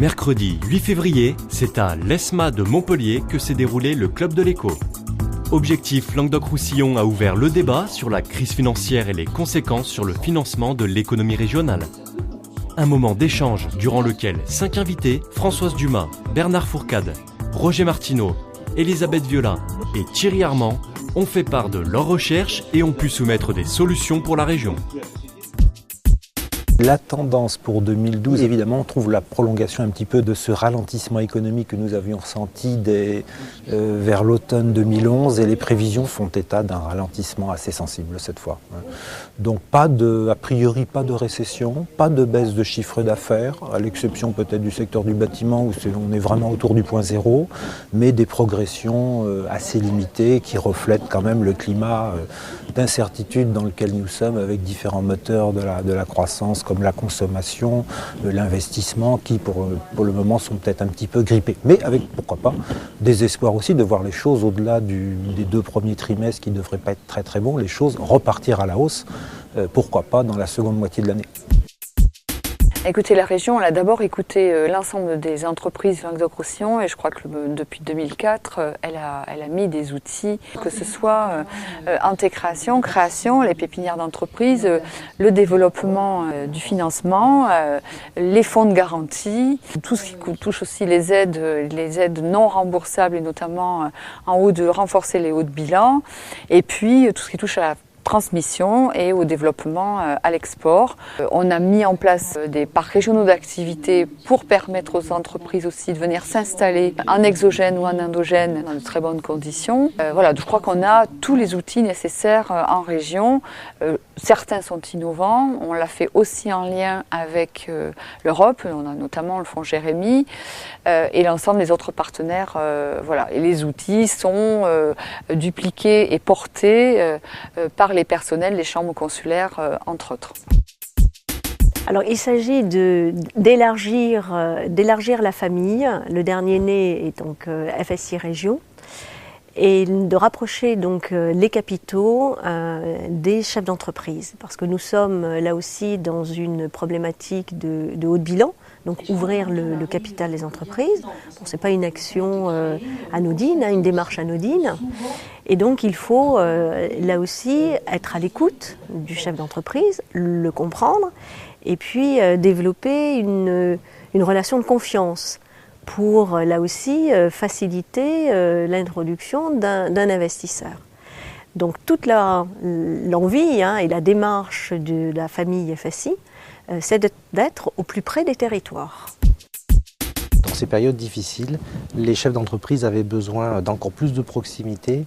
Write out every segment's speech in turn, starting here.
Mercredi 8 février, c'est à l'ESMA de Montpellier que s'est déroulé le Club de l'écho. Objectif Languedoc-Roussillon a ouvert le débat sur la crise financière et les conséquences sur le financement de l'économie régionale. Un moment d'échange durant lequel 5 invités, Françoise Dumas, Bernard Fourcade, Roger Martineau, Elisabeth Violin et Thierry Armand ont fait part de leurs recherches et ont pu soumettre des solutions pour la région. La tendance pour 2012, évidemment, on trouve la prolongation un petit peu de ce ralentissement économique que nous avions ressenti vers l'automne 2011 et les prévisions font état d'un ralentissement assez sensible cette fois. Donc a priori pas de récession, pas de baisse de chiffre d'affaires, à l'exception peut-être du secteur du bâtiment où on est vraiment autour du point zéro, mais des progressions assez limitées qui reflètent quand même le climat d'incertitude dans lequel nous sommes avec différents moteurs de la croissance comme la consommation, l'investissement qui pour le moment sont peut-être un petit peu grippés. Mais avec, pourquoi pas, des espoirs aussi de voir les choses au-delà des 2 premiers trimestres qui ne devraient pas être très très bons, les choses repartir à la hausse, pourquoi pas dans la seconde moitié de l'année. Écoutez, la région, elle a d'abord écouté l'ensemble des entreprises Languedoc-Roussillon et je crois que depuis 2004, elle a mis des outils, que ce soit intégration, création, les pépinières d'entreprise, le développement du financement, les fonds de garantie, tout ce qui touche aussi les aides non remboursables et notamment en haut de renforcer les hauts de bilan et puis tout ce qui touche à la transmission et au développement à l'export. On a mis en place des parcs régionaux d'activité pour permettre aux entreprises aussi de venir s'installer en exogène ou en endogène dans de très bonnes conditions. Voilà, je crois qu'on a tous les outils nécessaires en région. Certains sont innovants, on l'a fait aussi en lien avec l'Europe, on a notamment le fonds Jérémy et l'ensemble des autres partenaires. Voilà. Et les outils sont dupliqués et portés par les personnels des chambres consulaires, entre autres. Alors, il s'agit d'élargir la famille. Le dernier né est donc FSI Région. Et de rapprocher donc les capitaux des chefs d'entreprise. Parce que nous sommes là aussi dans une problématique de haut de bilan. Donc ouvrir le capital des entreprises, bon, ce n'est pas une action anodine, une démarche anodine. Et donc il faut là aussi être à l'écoute du chef d'entreprise, le comprendre, et puis développer une relation de confiance pour là aussi faciliter l'introduction d'un investisseur. Donc toute l'envie et la démarche de la famille FSI, c'est d'être au plus près des territoires. Dans ces périodes difficiles, les chefs d'entreprise avaient besoin d'encore plus de proximité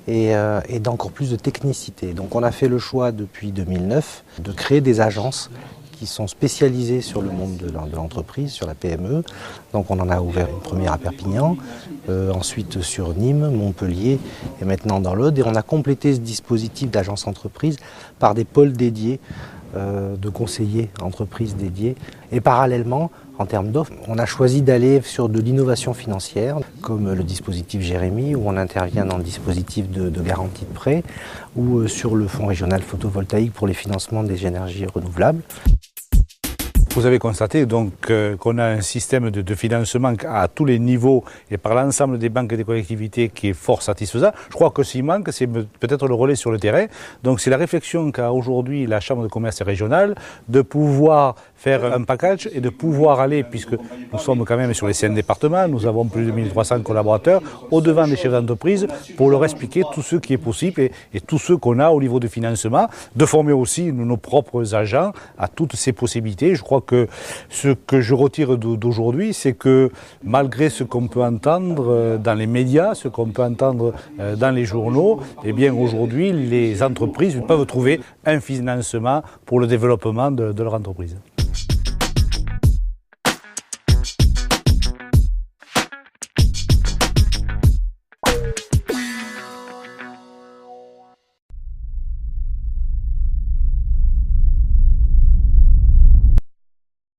et d'encore plus de technicité. Donc on a fait le choix depuis 2009 de créer des agences qui sont spécialisées sur le monde de l'entreprise, sur la PME. Donc on en a ouvert une première à Perpignan, ensuite sur Nîmes, Montpellier et maintenant dans l'Aude. Et on a complété ce dispositif d'agence entreprise par des pôles dédiés de conseillers entreprises dédiés. Et parallèlement, en termes d'offres, on a choisi d'aller sur de l'innovation financière, comme le dispositif Jérémy, où on intervient dans le dispositif de garantie de prêt, ou sur le fonds régional photovoltaïque pour les financements des énergies renouvelables. Vous avez constaté donc qu'on a un système de financement à tous les niveaux et par l'ensemble des banques et des collectivités qui est fort satisfaisant. Je crois que s'il manque, c'est peut-être le relais sur le terrain. Donc c'est la réflexion qu'a aujourd'hui la Chambre de commerce régionale de pouvoir faire un package et de pouvoir aller, puisque nous sommes quand même sur les 5 départements, nous avons plus de 1300 collaborateurs, au-devant des chefs d'entreprise pour leur expliquer tout ce qui est possible et tout ce qu'on a au niveau de financement, de former aussi nos propres agents à toutes ces possibilités. Je crois que ce que je retire d'aujourd'hui, c'est que malgré ce qu'on peut entendre dans les médias, ce qu'on peut entendre dans les journaux, eh bien aujourd'hui les entreprises peuvent trouver un financement pour le développement de leur entreprise.